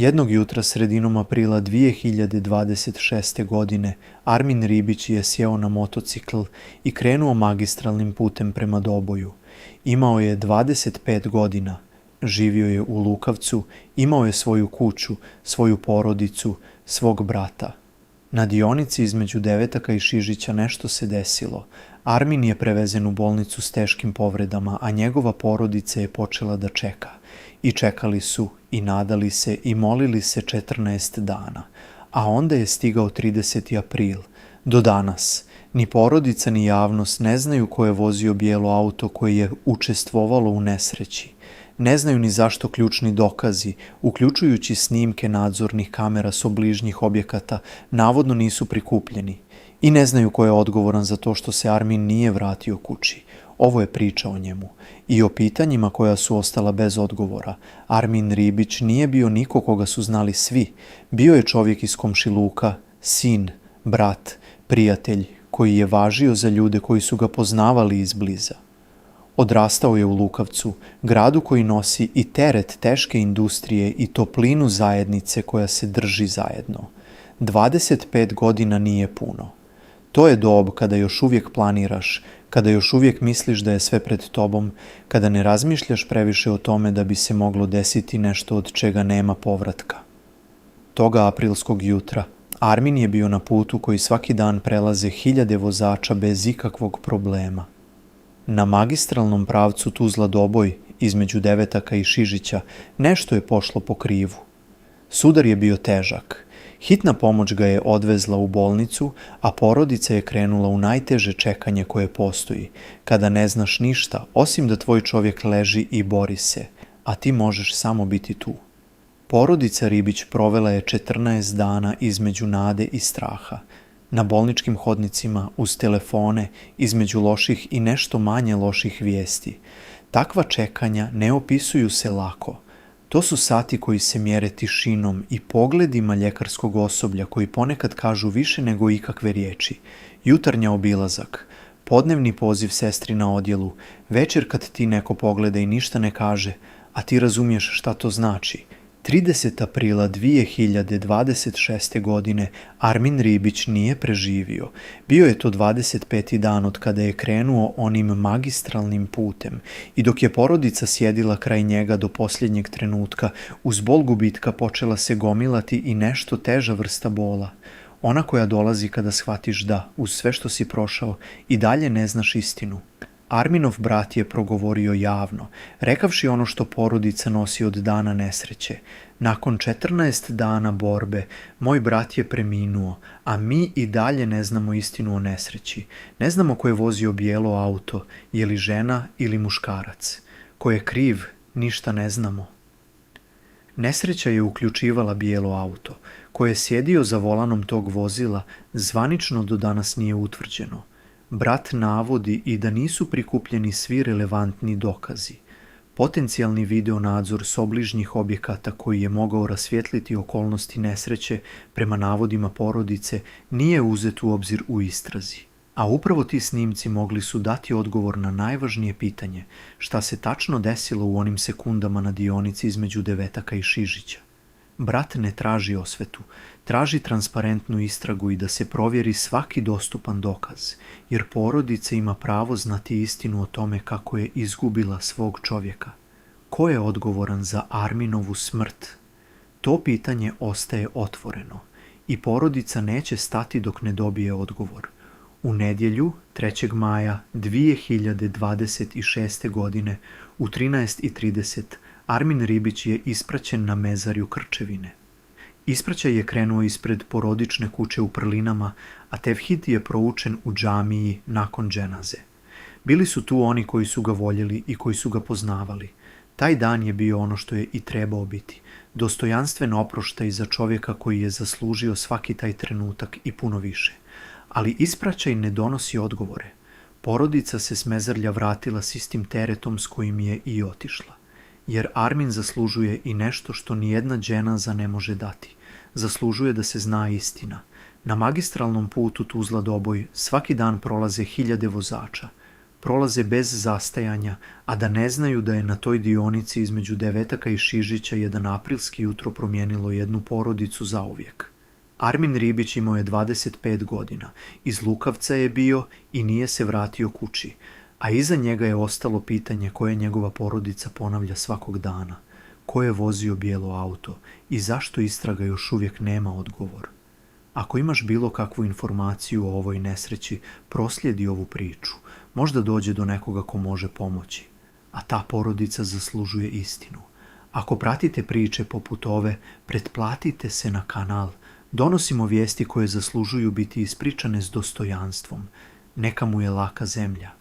Jednog jutra sredinom aprila 2026. godine Armin Ribić je sjeo na motocikl i krenuo magistralnim putem prema Doboju. Imao je 25 godina, živio je u Lukavcu, imao je svoju kuću, svoju porodicu, svog brata. Na dionici između Devetaka i Šižića nešto se desilo. Armin je prevezen u bolnicu s teškim povredama, a njegova porodica je počela da čeka. I čekali su, i nadali se, i molili se 14 dana. A onda je stigao 30. april. Do danas, ni porodica ni javnost ne znaju ko je vozio bijelo auto koje je učestvovalo u nesreći. Ne znaju ni zašto ključni dokazi, uključujući snimke nadzornih kamera s obližnjih objekata, navodno nisu prikupljeni. I ne znaju ko je odgovoran za to što se Armin nije vratio kući. Ovo je priča o njemu. I o pitanjima koja su ostala bez odgovora. Armin Ribić nije bio niko koga su znali svi. Bio je čovjek iz komšiluka, sin, brat, prijatelj, koji je važio za ljude koji su ga poznavali izbliza. Odrastao je u Lukavcu, gradu koji nosi i teret teške industrije i toplinu zajednice koja se drži zajedno. 25 godina nije puno. To je dob kada još uvijek planiraš, kada još uvijek misliš da je sve pred tobom, kada ne razmišljaš previše o tome da bi se moglo desiti nešto od čega nema povratka. Toga aprilskog jutra Armin je bio na putu koji svaki dan prelaze hiljade vozača bez ikakvog problema. Na magistralnom pravcu Tuzla-Doboj, između Devetaka i Šižića, nešto je pošlo po krivu. Sudar je bio težak. Hitna pomoć ga je odvezla u bolnicu, a porodica je krenula u najteže čekanje koje postoji, kada ne znaš ništa, osim da tvoj čovjek leži i bori se, a ti možeš samo biti tu. Porodica Ribić provela je 14 dana između nade i straha. Na bolničkim hodnicima, uz telefone, između loših i nešto manje loših vijesti. Takva čekanja ne opisuju se lako. To su sati koji se mjere tišinom i pogledima ljekarskog osoblja koji ponekad kažu više nego ikakve riječi. Jutarnja obilazak, podnevni poziv sestri na odjelu, večer kad ti neko pogleda i ništa ne kaže, a ti razumiješ šta to znači. 30. aprila 2026. godine Armin Ribić nije preživio. Bio je to 25. dan od kada je krenuo onim magistralnim putem i dok je porodica sjedila kraj njega do posljednjeg trenutka, uz bol gubitka počela se gomilati i nešto teža vrsta bola. Ona koja dolazi kada shvatiš da, uz sve što si prošao, i dalje ne znaš istinu. Arminov brat je progovorio javno, rekavši ono što porodica nosi od dana nesreće. Nakon 14 dana borbe, moj brat je preminuo, a mi i dalje ne znamo istinu o nesreći. Ne znamo ko je vozio bijelo auto, je li žena ili muškarac. Ko je kriv, ništa ne znamo. Nesreća je uključivala bijelo auto. Ko je sjedio za volanom tog vozila, zvanično do danas nije utvrđeno. Brat navodi i da nisu prikupljeni svi relevantni dokazi. Potencijalni videonadzor s obližnjih objekata koji je mogao rasvijetliti okolnosti nesreće prema navodima porodice nije uzet u obzir u istrazi. A upravo ti snimci mogli su dati odgovor na najvažnije pitanje, šta se tačno desilo u onim sekundama na dionici između Devetaka i Šižića. Brat ne traži osvetu, traži transparentnu istragu i da se provjeri svaki dostupan dokaz, jer porodica ima pravo znati istinu o tome kako je izgubila svog čovjeka. Ko je odgovoran za Arminovu smrt? To pitanje ostaje otvoreno i porodica neće stati dok ne dobije odgovor. U nedjelju, 3. maja 2026. godine, u 13:30, Armin Ribić je ispraćen na mezarju Krčevine. Ispraćaj je krenuo ispred porodične kuće u Prlinama, a tevhid je proučen u džamiji nakon dženaze. Bili su tu oni koji su ga voljeli i koji su ga poznavali. Taj dan je bio ono što je i trebao biti. Dostojanstven oproštaj za čovjeka koji je zaslužio svaki taj trenutak i puno više. Ali ispraćaj ne donosi odgovore. Porodica se s mezarlja vratila s istim teretom s kojim je i otišla. Jer Armin zaslužuje i nešto što nijedna dženaza ne može dati. Zaslužuje da se zna istina. Na magistralnom putu Tuzla-Doboj svaki dan prolaze hiljade vozača. prolaze bez zastajanja, a da ne znaju da je na toj dionici između Devetaka i Šižića jedan aprilski jutro promijenilo jednu porodicu zauvijek. Armin Ribić imao je 25 godina, iz Lukavca je bio i nije se vratio kući, a iza njega je ostalo pitanje koje njegova porodica ponavlja svakog dana. Ko je vozio bijelo auto i zašto istraga još uvijek nema odgovor? Ako imaš bilo kakvu informaciju o ovoj nesreći, proslijedi ovu priču. Možda dođe do nekoga ko može pomoći. A ta porodica zaslužuje istinu. Ako pratite priče poput ove, pretplatite se na kanal. Donosimo vijesti koje zaslužuju biti ispričane s dostojanstvom. Neka mu je laka zemlja.